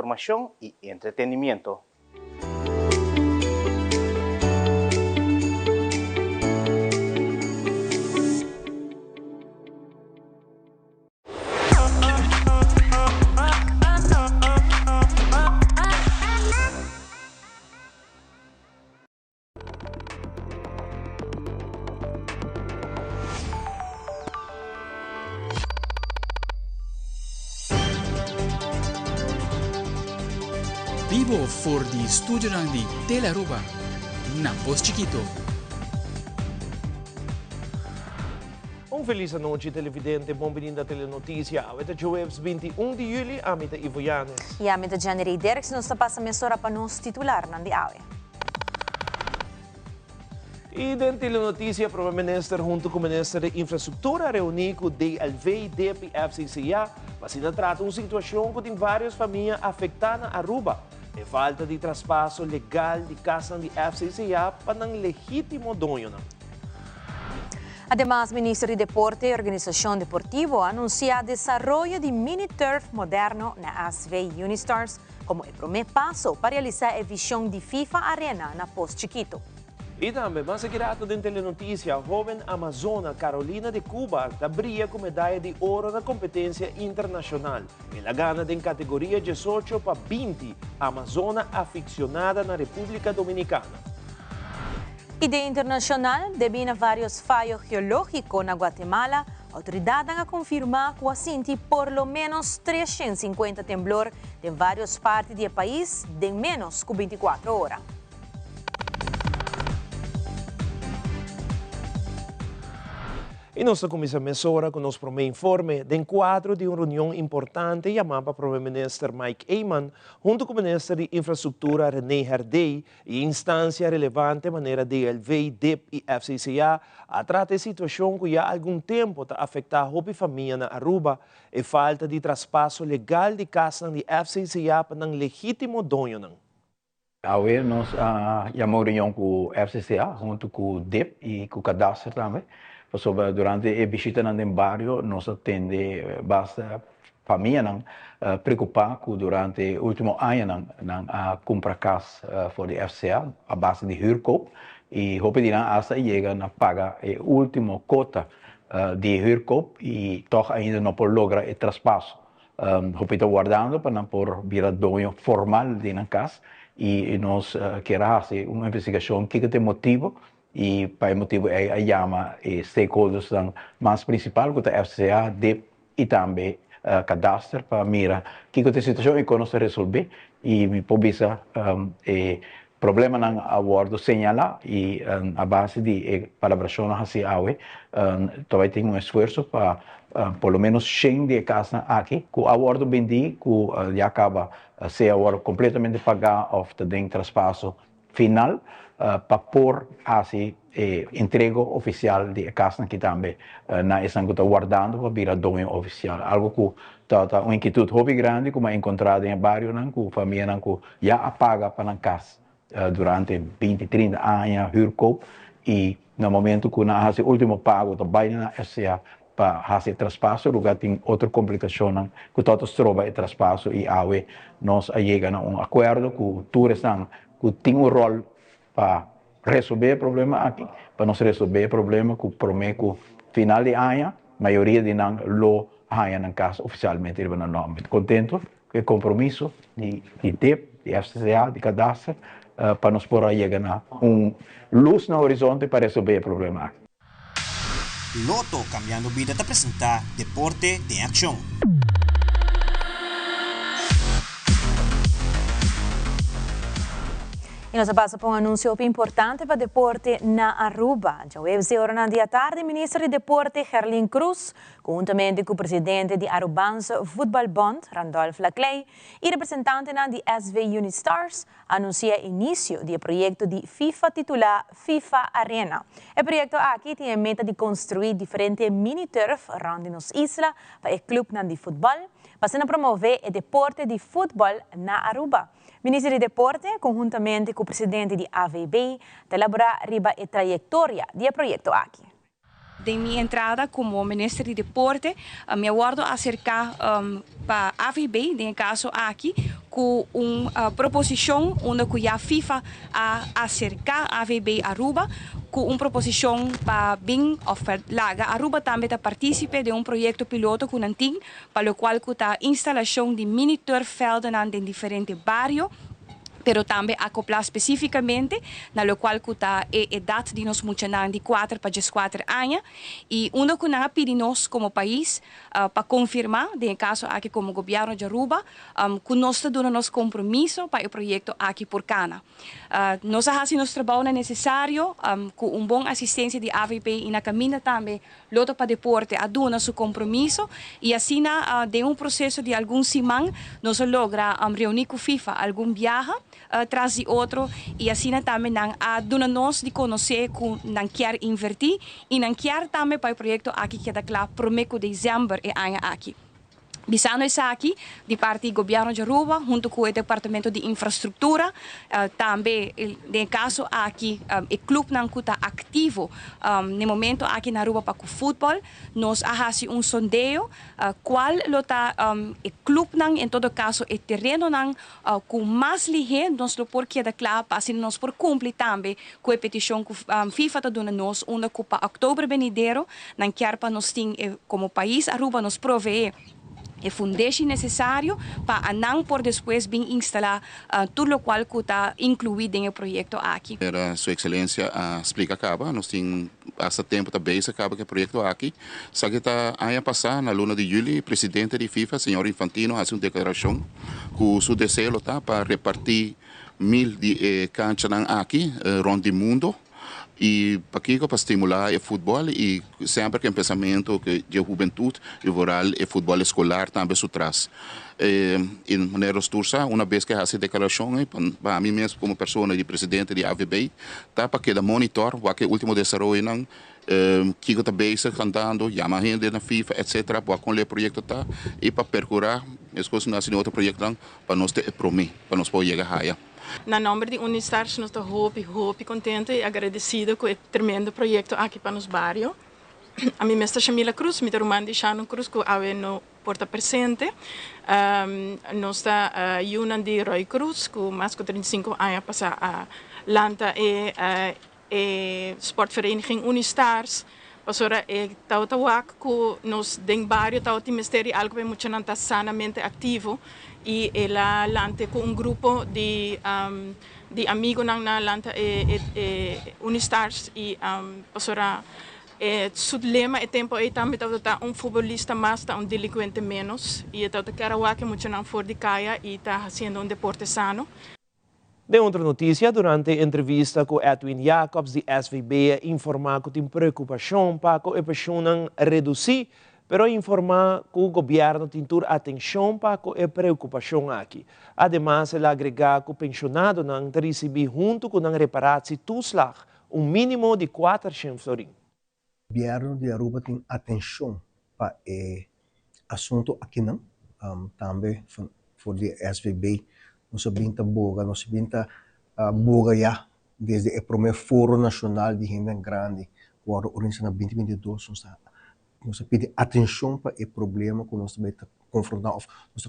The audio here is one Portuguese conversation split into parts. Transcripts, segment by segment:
información y entretenimiento. Vivo for di studio di Telaruba, na Post Chiquito. Feliz noite, televidente. Bem-vindo à Telenotícia. Hoje é jueves 21 de julho, a mita Ivo Yanes. E a mita Janeiro Dereks nos passa a mesura para nos titular na de awe. E dentro da Telenotícia, o Primeiro-Ministro junto com o Ministro de Infraestrutura reuniu com o DLV, DEP e FCCA para tratar uma situação que tem várias famílias afetadas na Aruba. E falta de traspasso legal de casa de FCCA para um legítimo dono. Además, o Ministro de Deporte e Organização Deportiva anuncia desenvolvimento de mini-turf moderno na ASV Unistars como o primeiro passo para realizar a visão de FIFA Arena na Post Chiquito. E também, mas segurado dentro da Telenotícia, a jovem amazona Carolina de Cuba da brilha com medalha de ouro na competência internacional. Ela ganha em categoria 18 para 20, amazona aficionada na República Dominicana. E de internacional, devido a vários falhos geológicos na Guatemala, a autoridade ha confirmado que assinti por lo menos 350 temblor em várias partes do país em menos que 24 horas. E nós começamos agora com o nosso primeiro informe de enquadro de uma reunião importante chamada para o Primeiro-Ministro Mike Eyman, junto com o Ministro de Infraestrutura René Herdey e instância relevante maneira DLV, DEP e FCCA a tratar a situação que há algum tempo está afetando a família na Aruba e falta de traspasso legal de casa de FCCA para um legítimo dono. Hoje nós chamamos reunião com o FCCA, junto com o DEP e com o cadastro também. Durante a visita no bairro, nós atendemos bastante família preocupada durante o último ano a comprar casa para o FCA, a base de huurkoop. E hopedirão hasta chegar a pagar a última cota de huurkoop e toch ainda não por lograr o traspasso. Hopedirão guardando para não por virar dono formal de uma casa e nós queremos fazer uma investigação que tem motivo. E para o motivo é a chama stakeholders mais principal que é a FCA, DEP e também cadastro para mirar que a situação é que nós resolver e por isso problema não abordo señalar e a base de colaboração assim também tem esforço para por lo menos 100 de casa aqui que o abordo vendi que já acaba se agora completamente pagar ou tem traspasso final para pôr assim entrega oficial de casa que também na estão guardando para virar dono oficial, algo que está uma inquietude hobby grande como é encontrado em bairro não que família não que já paga para a casa durante 20, 30 anos huurkoop e no momento que na o último pago também na FCA para fazer traspasso, lugar tem outra complicação que todos trova o traspasso e aí nós chegamos a acordo que todos que tem rol para resolver o problema aqui, para nós resolver o problema que promete que final de ano, a maioria de nós lo haya na casa oficialmente no nome. Contento com o compromisso de DEP, de FCCA, de cadastro, para nós poder chegar a luz no horizonte para resolver o problema aqui. Loto Cambiando Vida te apresenta Deporte de Acción. E nós passamos por anúncio importante para deporte na Aruba. Já hoje, na dia tarde, o ministro de Deporte, Herlin Cruz, juntamente com o presidente de Aruban's Football Bond, Randolph Laclay, e representante de SV Unistars, anuncia início do projeto de FIFA titular FIFA Arena. O projeto aqui tem a meta de construir diferentes mini-turf around nos islas para o clube de futebol, para promover o deporte de futebol na Aruba. O ministro de Deporte, conjuntamente com o presidente de AVB, elaborar riba a trajetória do projeto aqui. De mi entrada como ministro de Deporte, me aguardo acercar para a AVB, en el caso aquí, con una proposición onde a FIFA a acercar a AVB a Aruba, com uma proposição para bem laga. Aruba também participa de um projeto piloto com Antin, para o qual a instalação de mini turfvelden em diferentes bairros, pero também acoplar especificamente na lo qual a idade de nós muitos de 4 para 14 anos e onde que nós pedimos como país para confirmar, no caso aqui como governo de Aruba, que nós estamos nosso compromisso para o projeto aqui por Cana. Nós fazemos nosso trabalho necessário com bom assistência de AVP e na caminho também loto para deporte a dar seu compromisso e assim de processo de algum semana nós logra reunir com FIFA algum viagem traz de outro e assim também a dona-nos de conhecer que não quer invertir e não quer também para o projeto aqui que é claro prometo dezembro e ano aqui. Bisano está aqui, de parte do governo de Aruba, junto com o Departamento de Infraestrutura, também, no caso aqui, o clube não está ativo, no momento aqui na Aruba para o futebol, nós fazemos sondeio, qual está o clube, em todo caso, o terreno, com mais ligeiro, nós porque é claro, para assim nós por cumprir também com a petição que a FIFA está dando nós, onde para outubro venidero, não quer para nós ter, como país, Aruba nos provee o fundamento necessário para não por depois vir instalar tudo o qual está incluído no projeto aqui. Era Sua Excelência explica acaba, nós temos há tempo também acaba que o projeto aqui, só que está ano passado na luna de julho, o presidente da FIFA, senhor Infantino, faz uma declaração com seu desejo tá para repartir 1000 de canchas aqui, rond do mundo. E para estimular o futebol e sempre que pensamento que de juventude e rural e futebol escolar também se traz. De maneira tursa, uma vez que essa declaração, para mim mesmo como pessoa de presidente de AVB, tá para que da monitor, o que último desenvolvimento que está bem cantando, chama a gente na FIFA, etc. Para com o projeto tá e para percorrer, as coisas nascem outro projeto para nós ter prometer, para nós poder chegar a Na nome de Unistars, nós estamos muito contentes e agradecidos com o tremendo projeto aqui para nos bairros. A mim mesma Shamila Cruz, minha irmã de Shannon Cruz, que é no porta presente. Nós estamos Yunan de Roy Cruz, que mais de 35 anos passa a Lanta e Sportvereniging Unistars. Pastora, tawak que nós den barrio tawak ministério algo que muito não está sanamente ativo e ela lante com grupo de amigos na lanta Unistars e pastora su lema é tempo aí também tá futebolista mais tá delinquente menos e tá quer que muito não for de caia e tá fazendo deporte sano. De outra notícia, durante a entrevista com Edwin Jacobs, de SVB, informar que tem preocupação para que a pessoa reduzir, mas informar que o governo tem atenção para que a preocupação aqui. Ademais, ele agregar que o pensionado não recebe junto com a reparação toeslag mínimo de 400 florins. O governo de Aruba tem atenção para o assunto aqui não, também for de SVB. Nós sabemos boga já desde o primeiro Fórum Nacional de Renda Grande, que foi organizado em 2022. Nós pedimos atenção para o problema que nós estamos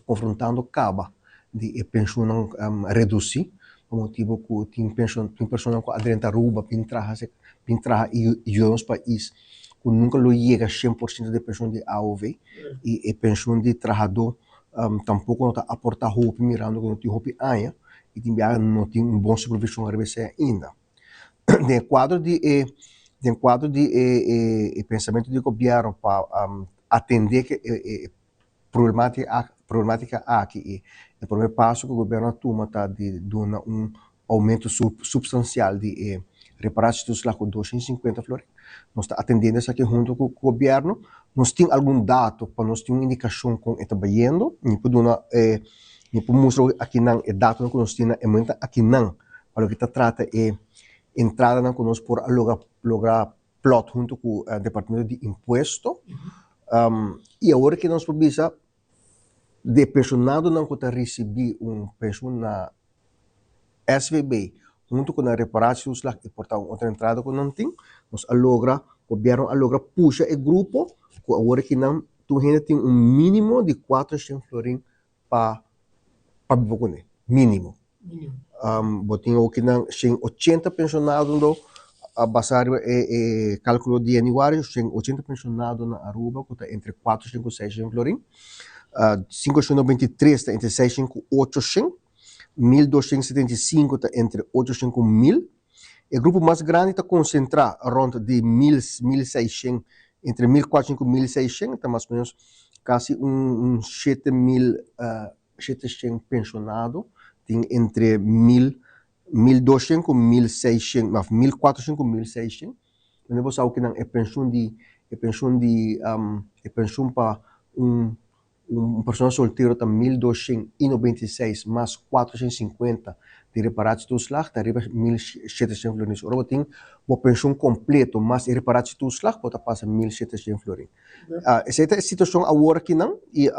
confrontando acaba de pensão reduzir, por motivo que tem pessoas que aderem a Aruba, pintar e outros países que nunca chega a 100% de pensão de AOV e pensão de trabalhador. Tampouco não está aportar roupa mirando que não tem roupa ainda e não tem bom supervisão a RBC ainda. De quadro de pensamento de governo para atender que problemática aqui, o primeiro passo que o governo toma está de dar aumento substancial de reparações lá com 250 flores. Nós estamos atendendo isso aqui junto com o governo. Nós temos algum dado para nós ter uma indicação com o que está vendo. Não podemos mostrar aqui não é dado que nós temos muito aqui não. Para o que está trata é entrada não que nós por lograr plot junto com o departamento de imposto. E agora que nós precisa de pensionado não que está receber pensão na SVB junto com a reparação e portanto outra entrada que não tem, nós logra governo logra puxa o grupo, que agora que não, tu ainda tem mínimo de 400 florim para viver mínimo. Botinho o que não, tem 80 pensionados a basar cálculo de januário, tem 80 pensionados na Aruba, que está entre 4, 5, 6 florim. 593 está entre 6, 5, 8, 1.275 está entre 8, 5, 1.000. O grupo mais grande está concentrado rond de 1.600, entre 1.400 e 1.600, está mais ou menos quase 7.700 pensionados, tem entre 1.200 e 1.600, 1.400 e 1.600. Não vou saber que não é pensão para pessoa solteiro está 1.296 mais 450 de reparados do slag, está arriba 1.700 florins. Agora tem uma pensão completo, mais reparados do slag, pode passar 1.700 florins. Essa é a situação agora que não, e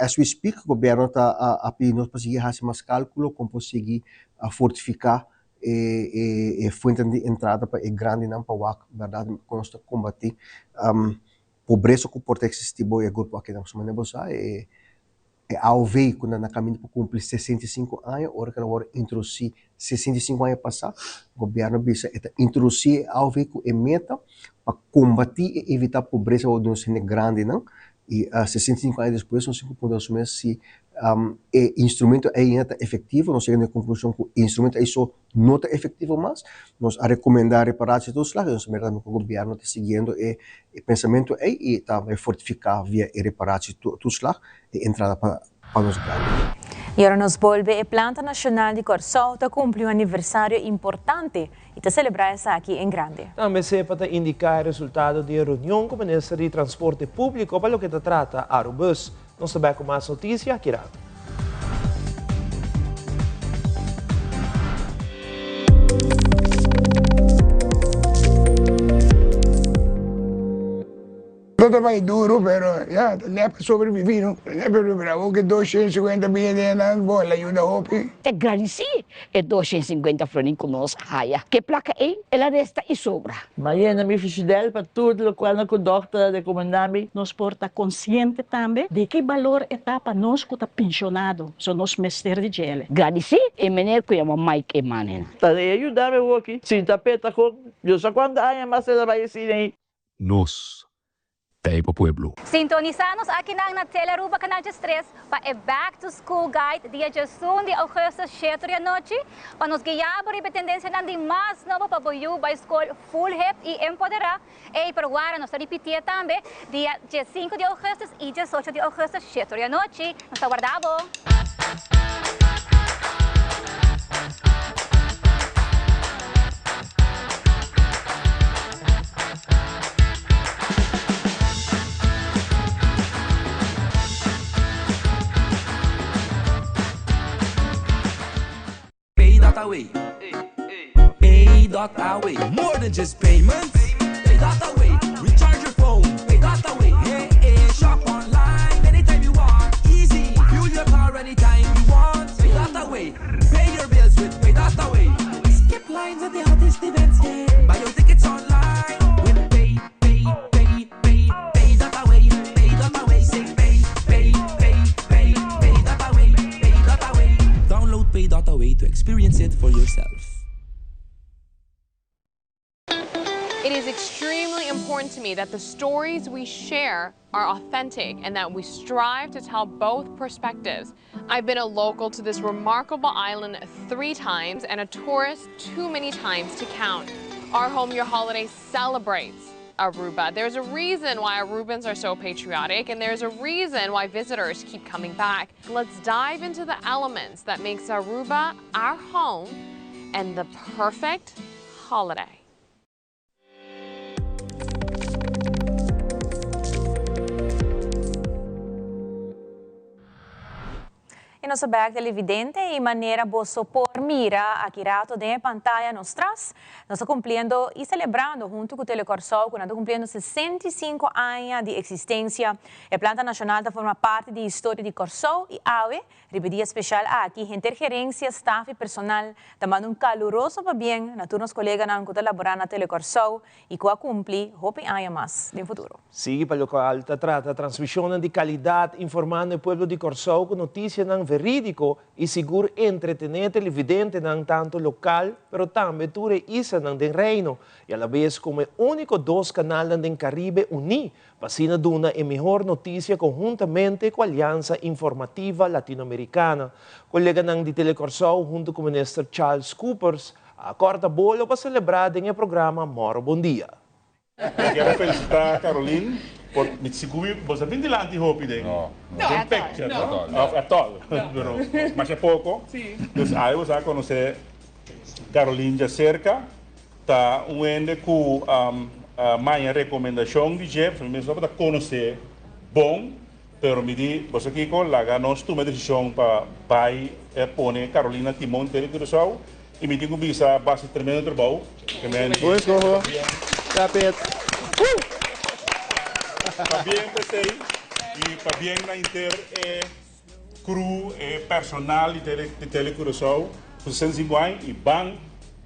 as we speak, o governo está a pedir para conseguir fazer mais cálculo, como conseguir fortificar a fonte de entrada para grande não para o verdade, consta combater pobreza que pode existir boa grupo aqui na semana é AOV quando na caminho para cumprir 65 anos, hora que ela introduzir 65 anos passar, o governo bisa introduzir AOV com meta para combater e evitar pobreza ou não ser grande não, e 65 anos depois nós podemos assumir se instrumento ainda efetivo, nós chegamos à conclusão que o instrumento é só não está efetivo mais, nós a recomendar reparar-se dos lados, nós o governo está seguindo o pensamento e está fortificar via reparar-se dos lados e entrada para os grandes. E agora nos volve a Planta Nacional de Corsauta cumpriu um aniversário importante e está celebrando essa aqui em grande. Também se para indicar o resultado da reunião com o Ministro de Transporte Público para o que trata Arubus. Nós sabemos com mais notícias aqui. Todo vai duro, pero ya, tenía para sobrevivir, ¿no? Tenía pero bravo que 250 millones de bola ayuda hopi. Te agradeci e 250 florin conosco, raia. Que placa é? Ela resta e sobra. Mas na minha fidel para tudo o qual o doctor recomendame. Nos porta consciente também de que valor está para nós que está pensionado, são nós mestres de gele. Agradeci e menino que chama Mike Emanuel. Tá ajudar eu aqui. Se tapeta com, eu só quando há mais ela vai assim. Nos Taipa Pueblo. Sintonizanos aqui na Telearuba Canal 3 para o Back to School Guide dia 1 de agosto, 7 da noite, para nos guiar para a tendência de mais novo para o para a escola full help e empoderar. E para agora nós repetir também dia 5 de agosto e 18 de agosto, 7 da noite. Nós aguardamos. Away. Pay.away. More than just payments. Pay.away. Recharge your phone. Pay.away. Hey, shop online anytime you want. Easy. Fuel your car anytime you want. Pay.away. Pay your bills with Pay.away. Skip lines at the hottest events. Yeah. Buy your tickets online with Pay.away. Pay.away. Say Pay.away. Pay.away. Download Pay.away to experience it for yourself. It is extremely important to me that the stories we share are authentic and that we strive to tell both perspectives. I've been a local to this remarkable island 3 times and a tourist too many times to count. Our Home Your Holiday celebrates Aruba. There's a reason why Arubans are so patriotic, and there's a reason why visitors keep coming back. Let's dive into the elements that makes Aruba our home and the perfect holiday. E nosso back televidente e maneira bosso por mira aqui rato de pantalla nos traz. Nós cumprindo e celebrando junto com o Telecorsol, que nós cumprindo 65 anos de existência. A Planta Nacional forma parte da história de Corsol e AWE. Repetia especial aqui, intergerência, staff e personal. Também caloroso para bem, na turnos colegas que colaboram na Telecorsol e que a cumprir, hope anos mais no futuro. Sim, para o qual trata a transmissão de qualidade, informando o povo de Corsol com notícias verídico e seguro entretener televidente não tanto local, mas também ture isa não den reino. E a la vez como único dos canais do Caribe uni, para duna a melhor notícia conjuntamente com a Aliança Informativa Latino-Americana. Colega de Telecorsol, junto com o ministro Charles Coopers, a corta bolo para celebrar em programa Moro Bom Dia. Quero felicitar a Caroline por me segui, você vem de lá de hopi ding. No, picture, at all. Mas é pouco. Então, aí você vai conhecer Caroline de cerca, tá ende com a minha recomendação de Jeff, mesmo para conhecer bom, pero me di, você aqui com lá nós tomamos decisão para pai pôr Carolina Timon Telecorsol e me digo bisa base tremendo trabalho. Que me Pois corro. Capet. Para bem pensei e para bem na inter cru personal de Telecorsol, vocês igual e bang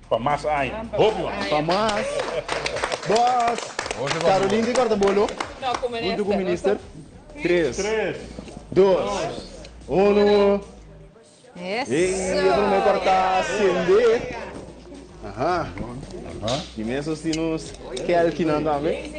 para mais ainda. Óbvio. Para mais. Boss. Caroline de corta-bolo. Junto com o ministro. 3, 2, 1. Isso. E vamos cortar acender. Aham. E mesmo se nos quer que não dá bem.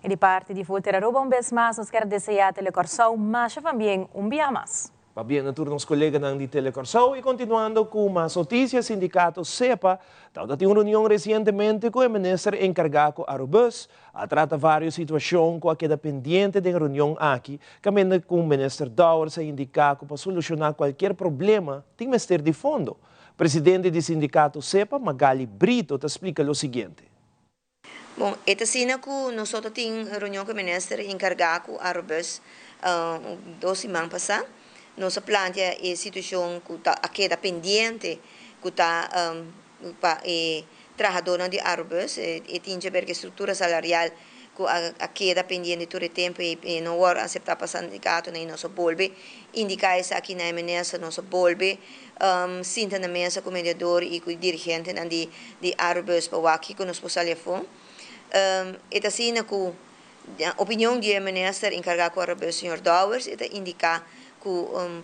E de parte de Volter Aruba, vez mais, nós queremos desejar a Telecorsol, mas também dia mais. Va bien, na turno os colegas de Telecorsol e continuando com mais notícias, sindicato CEPA tem uma reunião recentemente com o ministro encargado Arubus, a trata várias situações que queda pendiente da reunião aqui, caminhando com o ministro Dowers a indicar para solucionar qualquer problema, tem ministério de fundo. Presidente do sindicato CEPA, Magali Brito, te explica o seguinte. Bom, esta cena que nós temos reunião com o ministro encargado Arubus 2 semanas passadas. Nossa planta é a situação que está pendente, que está para o trabalhador de Arbus, e tem que ver que a estrutura salarial que está pendente todo o tempo e não vai aceitar para o sindicato nem nosso bolbe, indicar isso aqui na mesa, nosso bolbe, sinta na mesa com o mediador e com o dirigente de Arbus para aqui com nosso telefone. Esta assim que a opinião do ministro encarregado com o Arbus, Sr. Dowers, indica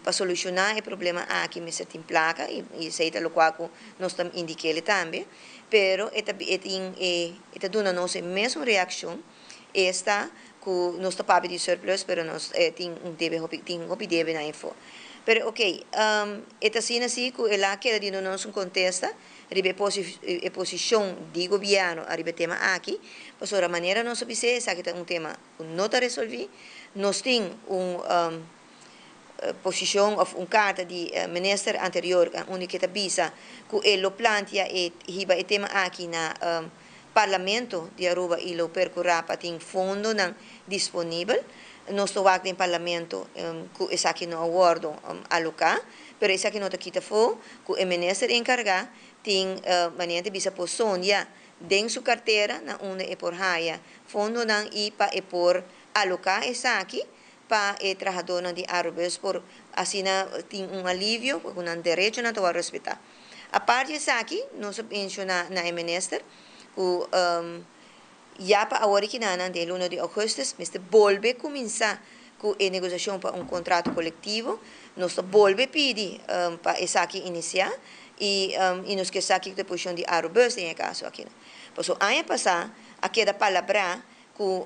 para solucionar o problema aqui me tem placa e sei que nós estamos indicando também, pero esta dona nossa mesma reação esta que nós estamos para de surplus, pero nós deve na info. Pero ok, esta cena assim que ela quer de nós contesta a posição do governo a tema aqui, por a maneira nós observamos que é tema que não está resolvido, nós temos posição ou carta de ministro anterior, onde que avisa que ele plantea o tema aqui na parlamento de Aruba e lo percorra para ter fundo disponível. Nós estamos aqui no parlamento que esse aqui não acordo alocar, mas esse aqui não está aqui fora, que o ministro encarregado tem maneira de bisa posição já dentro sua carteira, onde é por raia fundo e para por alocar esse aqui para o trabalhador de Arbus, por assim tem alívio, com direito na tua respeitar. A parte disso aqui, nós mencionamos na minister, que já para a hora que na de 1 de agosto, Mr. Bolbe começar com a negociação para contrato coletivo, nós volve pedir para esse aqui iniciar e nós que aqui da posição de Arbus em caso aqui. Por isso, ano passado, aqui da palavra que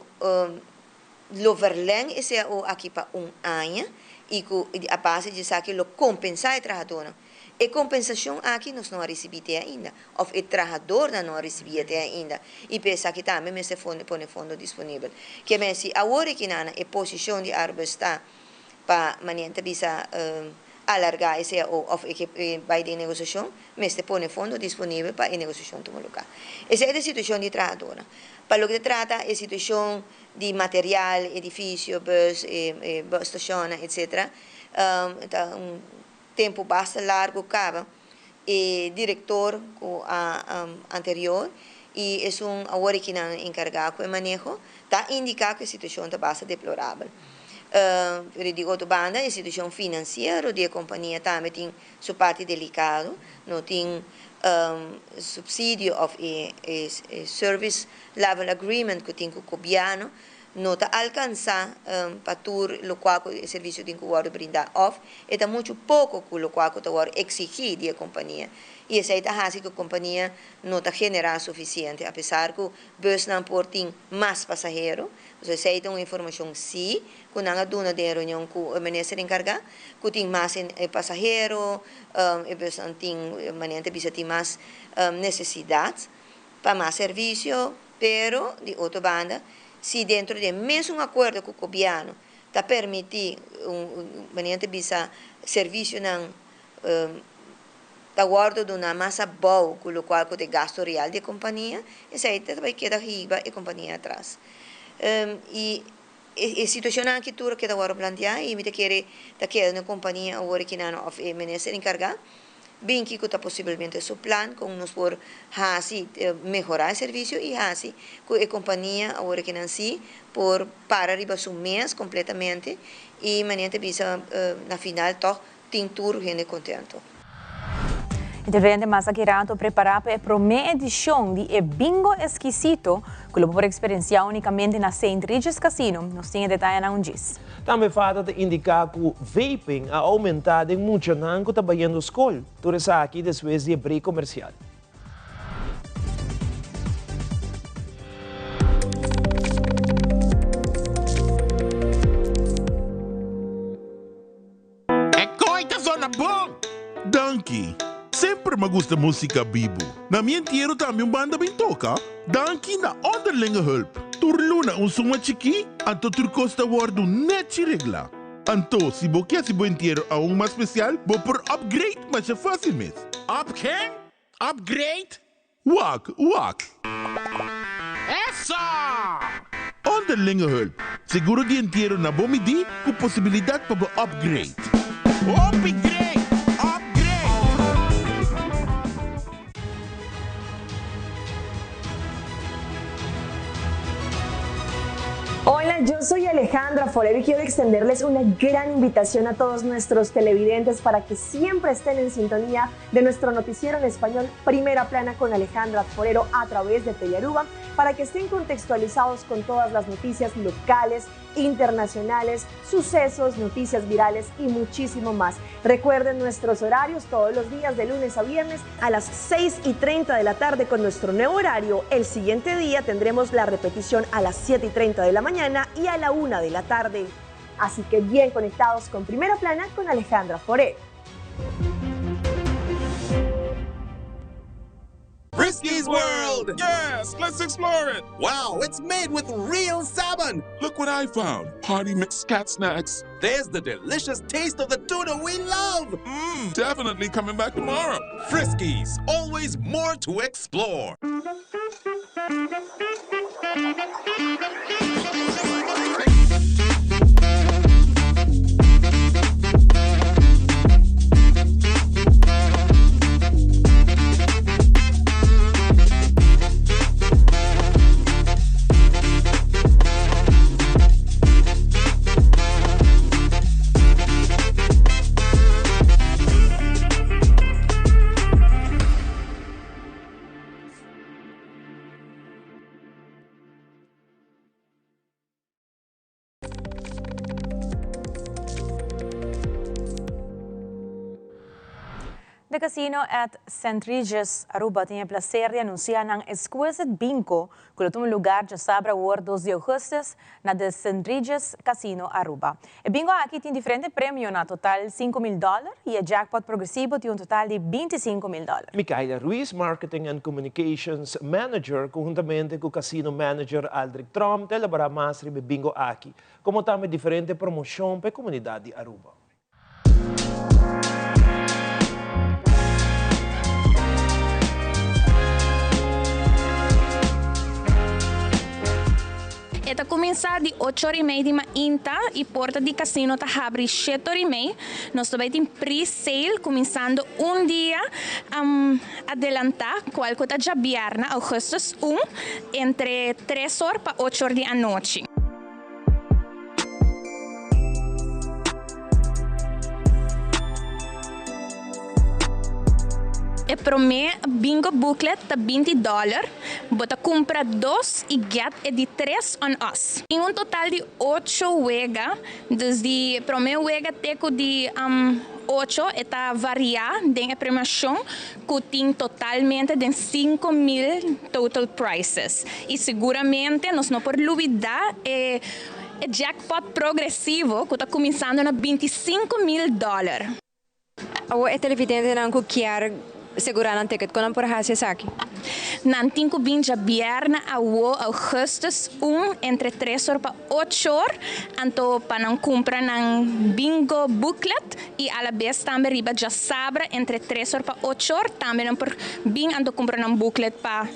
lo verleng esse aqui para ano e a base de que lo compensar o trabalhador. E compensação aqui nós não recebemos ainda, ou o trabalhador não recebeu ainda. E pensa que também me se põe fundo disponível. Que me se agora que na a posição de Arbus está para maniente bisa alargar esse ou que vai de negociação, me se põe fundo disponível para a negociação do local. Essa é a situação de trabalhador. Para o que trata a situação de material, edifício, bus, station, etc. Tempo bastante largo acaba. Director anterior e é agora que não encarregado com o manejo, está indicado que a situação está bastante deplorável. De outra banda, a situação financeira da companhia também tem sua parte delicada, não tem subsídio of a service level agreement que tem com o governo, não está alcançando para o qual o serviço tem que brindar off, e está muito pouco com o qual está exigir da companhia. E essa está fazendo que a companhia não está generando suficiente, apesar que o bus não tem mais passageiros. Essa é uma informação sim, que não há dona de reunião com o ministro encarregado, que tem mais passageiros, e bus não tem mais necessidades para mais serviço, pero de outra banda, se dentro de mesmo acordo com o governo está permitindo serviço não está guardo de uma massa boa com o qual o gasto real da companhia, isso aí vai quedar riba e a companhia atrás. E a situação que tu quer agora plantear e me quer que uma companhia agora que não é ministro encarregado, bem que está possivelmente seu plano com nos por melhorar o serviço e com a companhia agora que não se por para arriba seu mês completamente e maneira bisa na final toch tem tudo gente contento. Interveniente Masakirato prepara para a primeira edição de Bingo Exquisito, que lo por experienciar unicamente na St. Regis Casino. Nos tem detalhes na diz. Também falta de indicar que o vaping ha aumentado em muito não que está banhando escola. Tudo isso aqui depois de break comercial. É coisa zona bom! Donkey! Sempre me gusta música bibo. Na minha tierra também banda bem toca. Danke na onderlinge hulp. Turluna suma chiqui, anto turcosta wardu net regla. Anto, se bo quer se bo inteiro a mais especial, bo por upgrade, mas é fácil mesmo. Up quem? Upgrade? Wak. Essa! Onderlinge hulp. Seguro de inteiro na bomidi, com possibilidade para bo upgrade. Upgrade! Hola, yo soy Alejandra Forero y quiero extenderles una gran invitación a todos nuestros televidentes para que siempre estén en sintonía de nuestro noticiero en español Primera Plana con Alejandra Forero a través de Telearuba, para que estén contextualizados con todas las noticias locales, internacionales, sucesos, noticias virales y muchísimo más. Recuerden nuestros horarios todos los días de lunes a viernes a las 6:30 de la tarde con nuestro nuevo horario. El siguiente día tendremos la repetición a las 7:30 de la mañana y a la 1 de la tarde. Así que bien conectados con Primera Plana con Alejandra Forero. Frisky's World! Yes, let's explore it! Wow, it's made with real salmon! Look what I found! Hearty mixed cat snacks. There's the delicious taste of the tuna we love! Definitely coming back tomorrow. Frisky's, always more to explore. The casino at St. Regis, Aruba, tem o prazer de anunciar um exquisite bingo que tem lugar já sábado, 2 de agosto, na de St. Regis Casino, Aruba. O bingo aqui tem diferentes prêmios, na total $5,000 e o jackpot progressivo tem total de $25,000. Micaela Ruiz, Marketing and Communications Manager, conjuntamente com o Casino Manager Aldrich Trump, elaborar mais sobre o bingo aqui, como também diferentes promoções para a comunidade de Aruba. Eta começar de 8h30 de manhã e porta de casino tá abre 7h30. Nós também tem pre-sale começando dia adelantar qual que tá já viernes, augustus 1, entre 3h para 8h da noite. E para mim, bingo booklet tá $20. Bota compra 2 e get é de 3 on us. Em um total de 8 wega, desde para mim wega teco de 8 está variar de premiação que tem totalmente de 5.000 total prices. E seguramente nós não podemos olvidar é jackpot progressivo que está começando na $25.000. O televidente não quer segurar um ticket quando por hacer aqui. Nantin ko binja viernes a augustus 1 entre 3h para 8h anto panang compra ng bingo booklet e a la vez também riba já sabra entre 3h para 8h também por bing anto compra ng booklet pa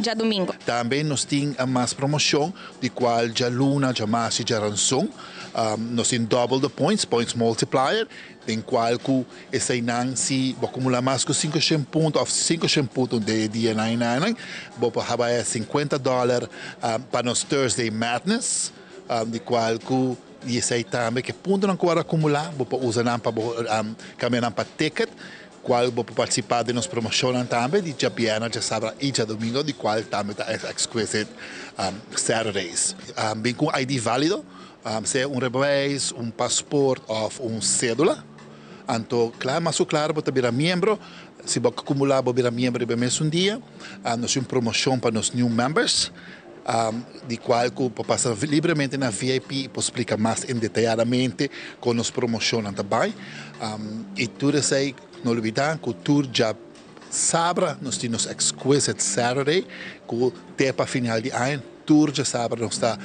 já domingo. Também nós temos mais promoção de qual já luna, já mais e já ransom. Nós temos double the points multiplier, em qual que esse não se acumula mais que 500 pontos, ou 500 pontos de dia 99, vou para $50 para nos Thursday Madness, de qual que esse também que ponto não pode acumular, vou usar para caminhar para ticket, qual vou participar de nos promoção também de já viernes, já sábado e já domingo, de qual também está exquisite Saturdays. Bem com ID válido. Se revés, passaporte ou cédula. Então, claro, mas claro, você virar membro. Se você acumular, você virar membro de mesmo dia. Nós temos promoção para os new members, de qual você passa livremente na VIP e explica mais detalhadamente com as promoções também. E tudo isso aí, não olvidar que o tour já sábado, nós temos Exquisite Saturday, que até para final de ano, tour já sábado nos está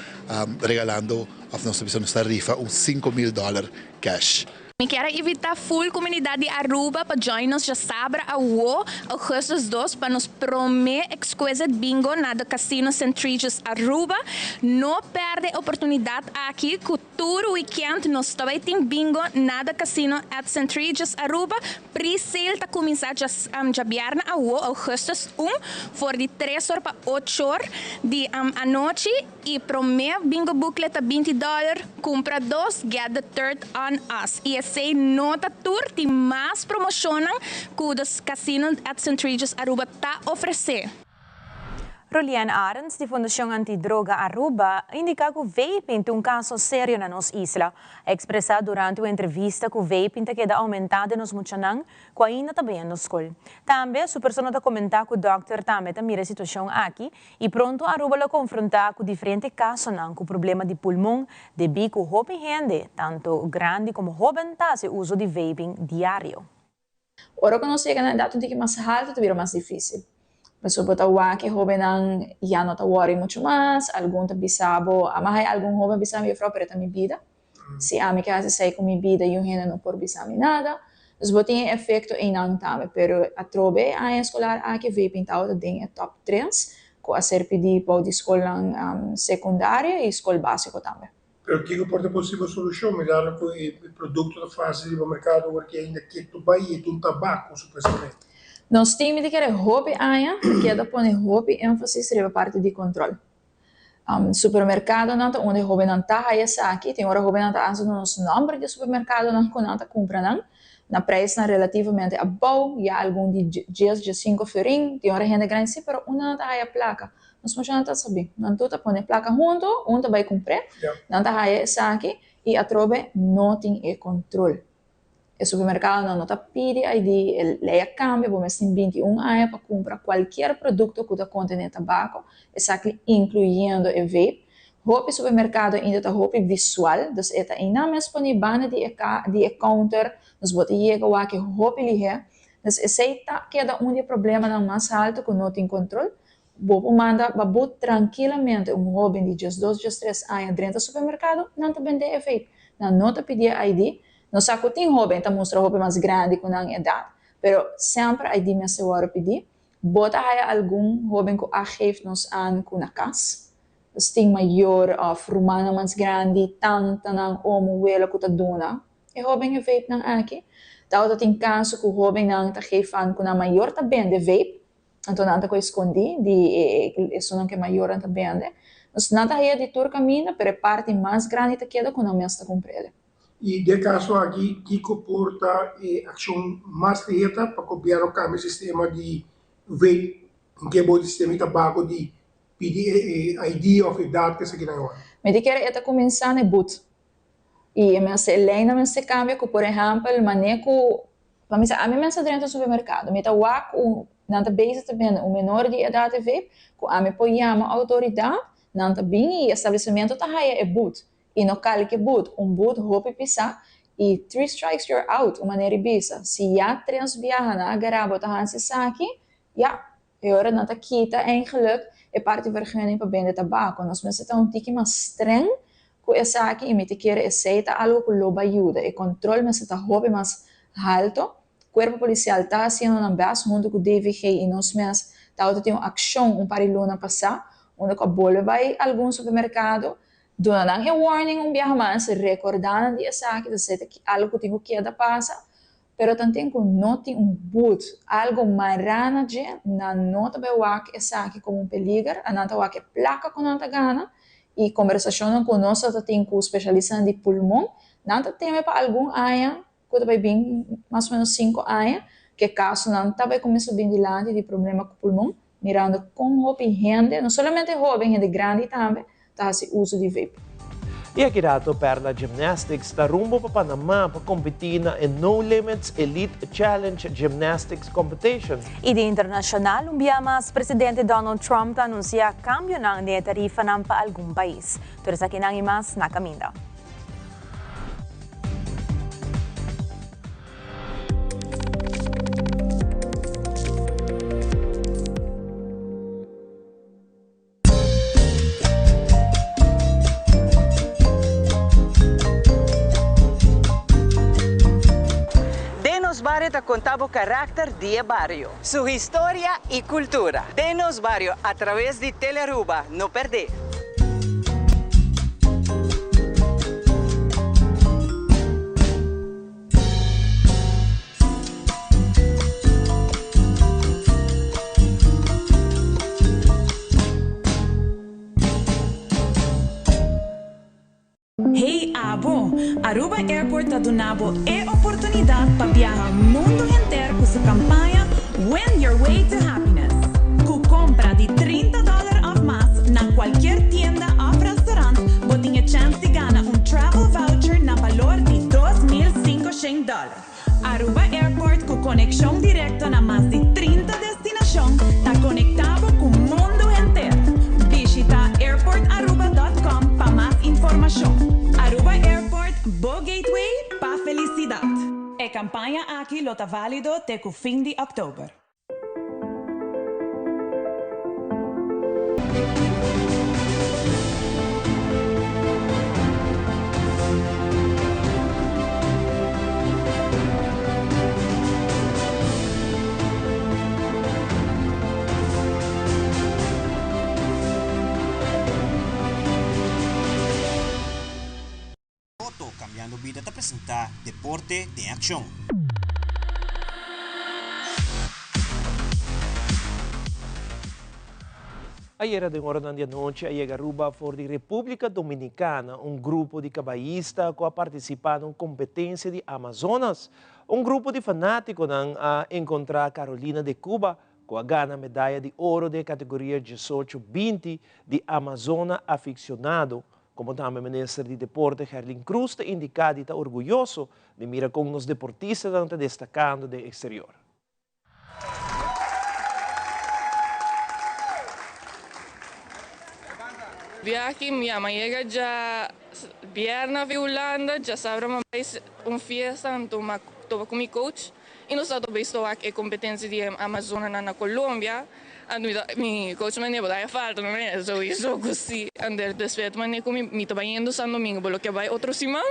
regalando a nossa rifa $5.000 cash. Me quero evitar full comunidade de Aruba para join nos já sabra a augustus 2 para nos promer exquisite bingo na do Casino St. Regis Aruba. Não perde a oportunidade aqui que todo weekend nós também tem bingo na do Casino at St. Regis Aruba. Pre-sale está começando já viernes a augustus 1 for de 3h para 8h de a noite e promer bingo booklet a $20. Compra 2, get the third on us. E esse nota tour tem mais promoção que os casinos at St. Regis Aruba está oferecendo. Rolian Arens, de Fundação Antidroga Aruba, indica que o vaping tem caso sério na nossa isla. Expressado durante uma entrevista que o vaping queda aumentado nos Muchanang, que ainda também na escola. Também, a pessoa está comentando que o doutor também mira a situação aqui e pronto Aruba lo confrontar com diferentes casos com problema de pulmão, de bico, jovem gente, tanto grande como jovem, se uso de vaping diário. Ora que nós chegamos na data de que mais alto, vira mais difícil. Pessoa bota que jovem não já não tá worry muito mais, algum tá bisabo, mas algum jovem bisabo eu falo para minha vida. Se a minha casa sai com minha vida e eu ainda não por bisabo nada, os botem efeito em não também, pero a trobe a escolar aqui veio pintado tem top 3, com a ser pedir para de escola secundária e escola básica também. Pero que pode possível solução, me dá com o produto da fase do mercado porque ainda que tu vai e tu tabaco supostamente. Nós temos que ter hobby ainda, porque da põe hobby ênfase sobre a parte de controle. Supermercado não onde hobby não tá aí aqui, tem hora hobby não tá antes nos número de supermercado não com não tá compra não, na preço não relativamente a bom, e algum dias de 5 florin, tem hora renda grande sim, pero uma não tá aí a placa. Nós não tá sabendo, não tu tá põe placa junto, tá vai comprar, não tá aí aqui e a trobe não tem controle. O supermercado não está pedindo ID, lei a câmbio, mas tem 21 anos para comprar qualquer produto que contém tabaco, incluindo o vape. O supermercado ainda está visual, então está ainda mais disponível de counter, nós botamos chegar que o liga, então esse queda problema não mais alto que não tem controle. Vou mandar tranquilamente jovem de 2, 3 anos dentro do supermercado, não está vendendo vape, não está pedindo ID. Nós saco tem jovem, tá mostra jovem mais grande com a idade, pero sempre a ideia se vai pedir, bota aí algum jovem que a geeft nos aan com a casa, tem maior frumana mais grande, tanta ng omuela kutaduna. E jovem vape nang aqui. Tauta tem caso que o jovem nang takefan com a maior também de vape. Então nanta ko escondi de isso não que maior também. Nós nanta aí de tur caminho, pero parte mais grande te queda com a mesta comprele. E de caso aqui, que comporta ação mais direta para copiar o câmbio sistema de vape, que é o sistema de tabaco de pedir ID of idade que se quer agora. Me diquer é começar no boot. E a minha Helena me se cambia que, por exemplo, maneco, a minha mensa dentro do supermercado, me tá wak nanta base também o menor de idade vape, que a me põe a autoridade, nanta bem e estabelecimento tá aí é boot. E no cali que boot roupa pisar e 3 strikes you're out, uma maneira bisa. Se já 3 viajan na agarrabo tá hansi saki, ja, é hora nanta kita eigenlijk é parte vergunning para vender tabaco. Nós mensen tá tiki mais streng com essa aqui e me te quer aceita algo que loba ajuda. E controle mensen tá hobby mais alto. Corpo policial tá haciendo uma base junto com o DVG e nós mensen tá tem uma ação pariluna passar, onde a bola vai a algum supermercado. Donando warning viaja mais, recordando de essa que algo tenho que dar passa, pero também com noti boot, algo marana de na nota bewak essa que como peligro, a nota wak placa com nota gana e conversação com nós tem com especialista de pulmão, nota tem para algum área, que vai bem mais ou menos 5 áreas, que caso não vai começar bem de problema com pulmão, mirando com jovem gente, não somente jovem, gente grande também. Tasi uso de vape. E aqui dato Perla Gymnastics está rumbo para Panamá para competir na No Limits Elite Challenge Gymnastics Competition. E de internacional, mas presidente Donald Trump anuncia cambio de tarifa para algum país. Pero sa kinang imas na caminho. Barrio te contaba el carácter de barrio, su historia y cultura. Denos Barrio a través de Telearuba, no perder. Hey Abo, Aruba Airport está donando a oportunidade para viajar o mundo inteiro com sua campanha Win Your Way to Happiness. Com compra de $30 ou mais na qualquer tienda ou restaurante, você tem a chance de ganhar travel voucher na valor de $2.500. Aruba Airport com conexão direta na mais de 30 destinações, está conectado com o mundo inteiro. Visita airportaruba.com para mais informação. Aruba Airport, Bo Gateway para felicidade. A campanha aqui está válido até o fim de outubro. Cambiando Vida te presenta Deporte de Acción. Ayer de hora da noite, a Aruba for de República Dominicana, grupo de caballistas que participaram em competência de Amazonas. Grupo de fanáticos a encontrar Carolina de Cuba, que ganha medalha de ouro de categoria 18-20 de Amazona Aficionado. Como também o ministro de Deporte, Herlin Cruz, está indicado e está orgulhoso de mirar como os deportistas estão destacando do exterior. Viaje minha mãe chega já viernes na Holanda, já sabe mais fiesta, estou com meu coach e nós estamos visto aqui a competência de Amazônia na Colômbia. Mi coach me dijo, dai falta, non è, so così, andare despeto, ma ne come mi sto baiando San Domingo, quello che vai otro simán,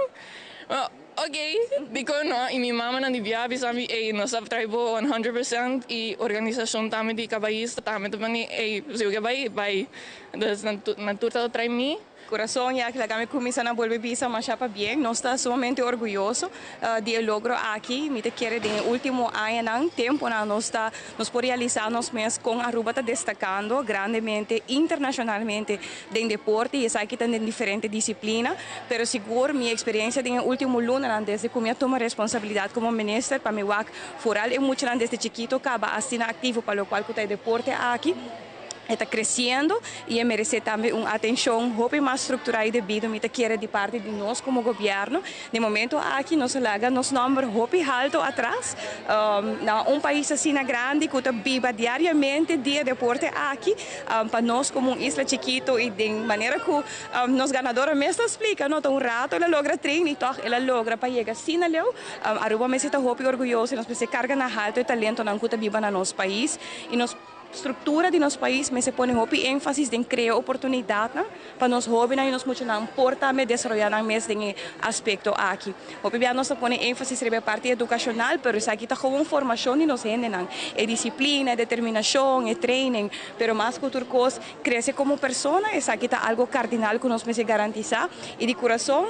Okay, di ko no, imimama na di biyabi sabi, nasa tribo 100% i organisasyon tami di kabayista, tami tamani, siya bay, das natural try me. Corazón, ya que la comisión vuelve a marchar bien, nos está sumamente orgulloso de logro aquí. Me quiere de último año, tiempo, nos por realizar nos mes con Aruba está destacando grandemente internacionalmente en deporte y es aquí también en diferentes disciplinas, pero seguro mi experiencia en el último luna desde que me tomo responsabilidad como ministro para mi WAC foral y mucho desde chiquito acaba así activo para lo cual que deporte aquí. Está crescendo e merece também uma atenção mais estruturada e devida, me quer de parte de nós como governo. No momento aqui nós laga nosso número alto atrás, país assim grande que vive diariamente dia deporte aqui, para nós como isla chiquito e de maneira que nós ganadores mesmo explica, não um rato ela logra treino e toch ela logra para chegar assim na leu, Aruba me está orgulhoso, nós precisa carga na alto e talento não que vive no nosso país e nós estrutura de nosso país, mas se põe ênfase em criar oportunidade para nós jovens e nós muito não porta me desenvolver mais em aspecto aqui. Obviamente nós põe ênfase sobre a parte educacional, mas isso aqui está com formação e nós não é disciplina, é determinação, é treino, mas mais que outra coisa cresce como pessoa. Isso aqui está algo cardinal que nós precisamos garantizar e de coração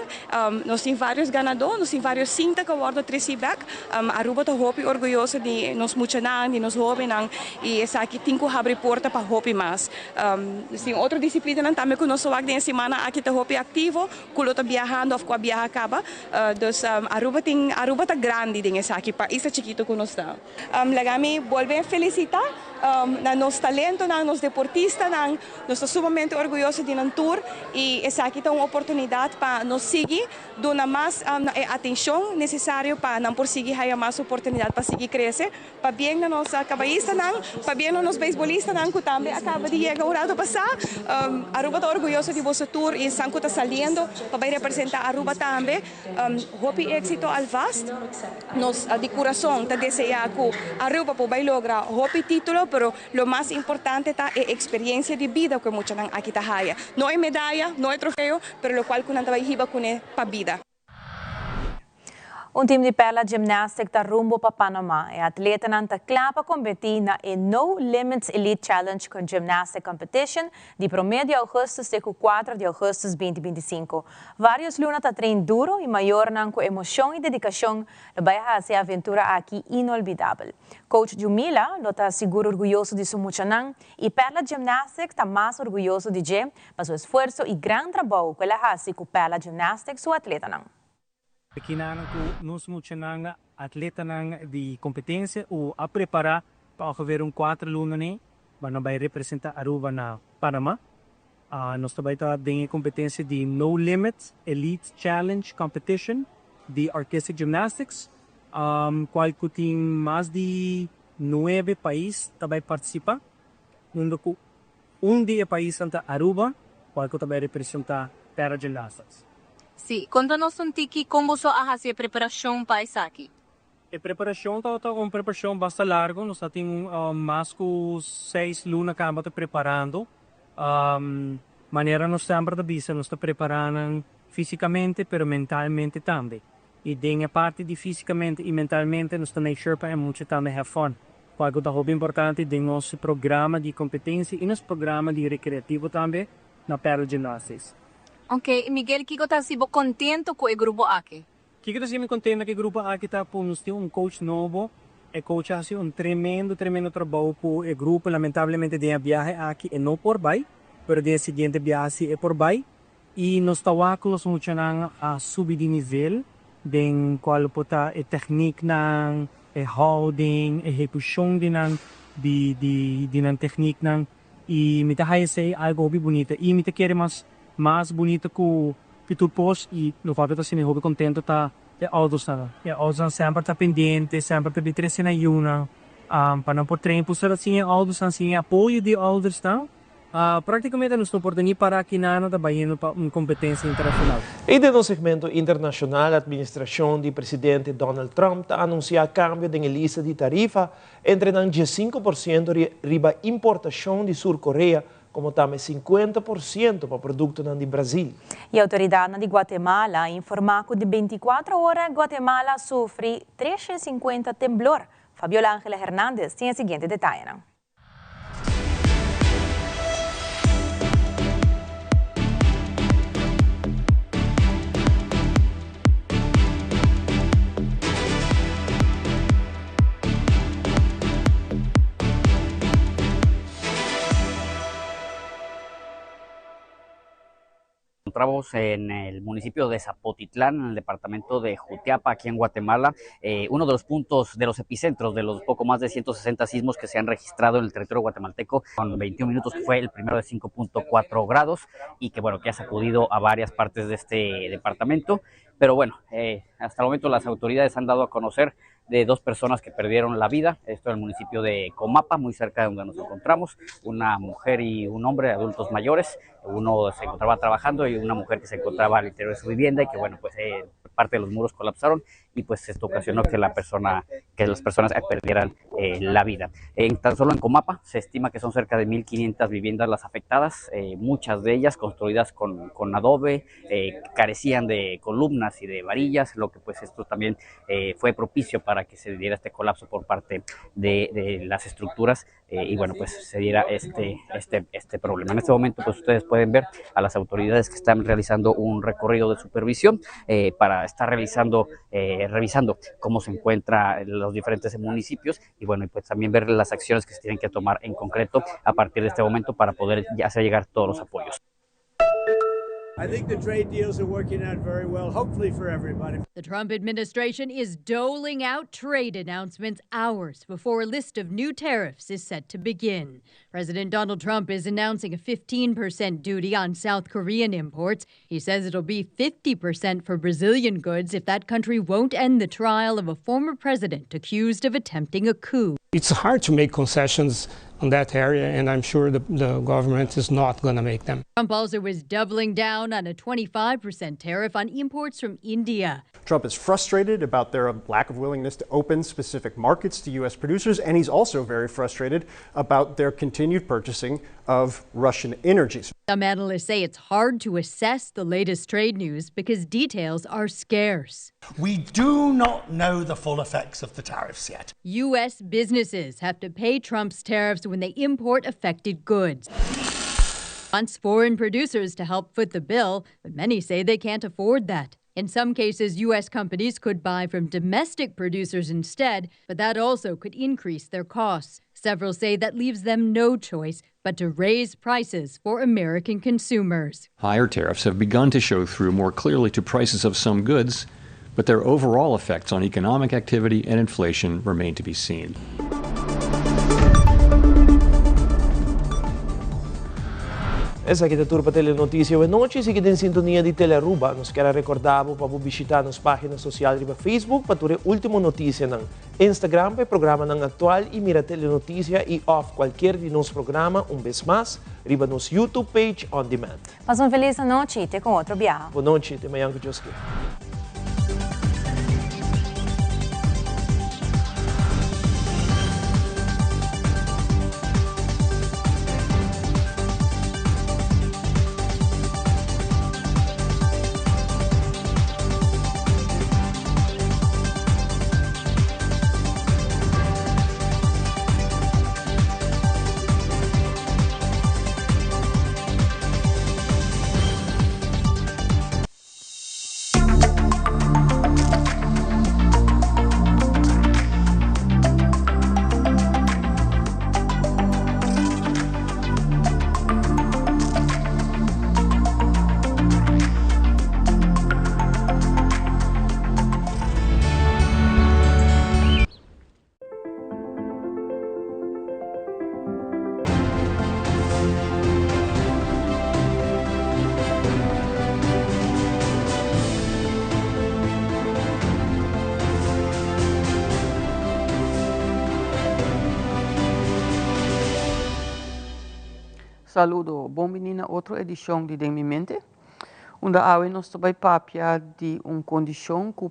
nós temos vários ganadores, nós temos vários cinta que award Tracyback. Aruba está orgulhoso de nós muito não, de nós jovens e isso aqui que abre porta para hopi mais. Sim, outra disciplina também que nós aqui na semana aqui está hopi ativo, que está viajando ou que viaja acaba. Aruba está grande nessa aqui para isso chiquito que nós está. Lagami volve a felicitar na nosso talento, na nos deportistas, nós estamos sumamente orgulhosos de tour e essa aqui está uma oportunidade para nos seguir, dar mais atenção necessária para não prosseguir mais oportunidade para seguir crescer, para bem na nossa cabeça, para bem na nossa beisbolista que também acaba de chegar o ano passado. Aruba está orgulhoso de vosso tour e Sanco está saliendo para representar Aruba também. Hopi êxito al vast. Nós de coração está desejando que Aruba vai lograr hopi título, pero lo más importante está a experiencia de vida que muchos aquí está. No hay medalla, no hay trofeo, pero lo cual que nós vai riba com para vida. Time de Perla Gymnastics está rumbo para Panamá. E atleta está claro para competir na No Limits Elite Challenge com Gymnastic Competition de 1 de agosto até 4 de agosto de 2025. Vários lunas está treino duro e maior com emoção e dedicação vai fazer a aventura aqui inolvidável. Coach Jumila está seguro orgulhoso de sua muchanan e Perla Gymnastics está mais orgulhoso de Jem para seu esforço e grande trabalho que ela faz com Perla Gymnastics, sua atleta. Kinahanglan ko nus mucha ng atleta ng di kompetensya o a preparar para haver 4 luna ni para vai representar Aruba na Panama. Nós também tá tem competência de No Limits Elite Challenge Competition de Artistic Gymnastics, qual que tem mais de 9 países também participa. Nando ko dia país anta Aruba, qual que também representa Para Gymnastics. Sim, conta-nos tiki como só a fazer preparação para isso aqui. A preparação está uma preparação bastante larga. Nós temos mais que 6 lunas que estamos preparando. Maneira nós sempre da bisa, nós estamos preparando fisicamente, mas mentalmente também. E denha parte de fisicamente e mentalmente, nós estamos sure para muito também have fun. Algo da hobby importante de nosso programa de competência e nosso programa de recreativo também na Para Gymnastics. Ok, Miguel, Kiko está sibo contento com o grupo aqui? Kiko está sibo contento com o grupo aqui, está por nós ter coach novo. O coach faz tremendo trabalho com o grupo. Lamentavelmente, tem a viagem aqui e não por vai, mas tem a seguinte viagem é por vai. E nós estamos muito a subir de nível, de qual pode a técnica, a holding, a repuxão de técnica. E me está fazendo algo bem bonito. E me está querendo mais bonito que tu pôs e no fato de estar sendo contente tá é altos nada é altos sempre tá pendente sempre tá de três na uma para não por tempo ser assim altos assim apoio de altos tá praticamente nos oportunidade para aqui na da Bahia para uma competência internacional. E no segmento internacional, a administração do presidente Donald Trump está anunciando cambio na lista de tarifa entre 15% riba importação de Sul Coreia como también 50% para productos de Brasil. E a autoridade de Guatemala informa que de 24 horas Guatemala sofre 350 temblor. Fabiola Ángela Hernández tem o seguinte detalhe. Encontramos en el municipio de Zapotitlán, en el departamento de Jutiapa, aquí en Guatemala, uno de los puntos, de los epicentros de los poco más de 160 sismos que se han registrado en el territorio guatemalteco, con 21 minutos, que fue el primero de 5.4 grados y que, bueno, que ha sacudido a varias partes de este departamento. Pero bueno, hasta el momento las autoridades han dado a conocer de 2 personas que perdieron la vida, esto en el municipio de Comapa, muy cerca de donde nos encontramos, una mujer y un hombre, adultos mayores, uno se encontraba trabajando y una mujer que se encontraba al interior de su vivienda y que, bueno, pues parte de los muros colapsaron y pues esto ocasionó que las personas perdieran la vida. Tan solo en Comapa se estima que son cerca de 1.500 viviendas las afectadas, muchas de ellas construidas con adobe, carecían de columnas y de varillas, lo que pues esto también fue propicio para que se diera este colapso por parte de las estructuras y bueno, pues se diera este problema. En este momento pues ustedes pueden ver a las autoridades que están realizando un recorrido de supervisión para estar revisando cómo se encuentran los diferentes municipios y bueno, y pues también ver las acciones que se tienen que tomar en concreto a partir de este momento para poder hacer llegar todos los apoyos. I think the trade deals are working out very well, hopefully for everybody. The Trump administration is doling out trade announcements hours before a list of new tariffs is set to begin. President Donald Trump is announcing a 15% duty on South Korean imports. He says it'll be 50% for Brazilian goods if that country won't end the trial of a former president accused of attempting a coup. It's hard to make concessions on that area, and I'm sure the government is not going to make them. Trump also is doubling down on a 25% tariff on imports from India. Trump is frustrated about their lack of willingness to open specific markets to U.S. producers, and he's also very frustrated about their continued purchasing of Russian energy. Some analysts say it's hard to assess the latest trade news because details are scarce. We do not know the full effects of the tariffs yet. U.S. businesses have to pay Trump's tariffs when they import affected goods. Wants foreign producers to help foot the bill, but many say they can't afford that. In some cases, U.S. companies could buy from domestic producers instead, but that also could increase their costs. Several say that leaves them no choice but to raise prices for American consumers. Higher tariffs have begun to show through more clearly to prices of some goods, but their overall effects on economic activity and inflation remain to be seen. Essa aqui é a turma Telenotícia de noite, e seguida em sintonia de Telearuba. Nos quero recordar para visitar nas páginas sociais de Facebook para ter a última notícia no Instagram, para o programa no atual e mira Telenotícia e off qualquer de nosso programa, vez mais, riba nos YouTube page on demand. Mas feliz noite e até com outro viagem. Boa noite, até amanhã que Deus quer. Saludo, bom menina, outra edição de Dem Mi Mente, onde nós também papia de condição que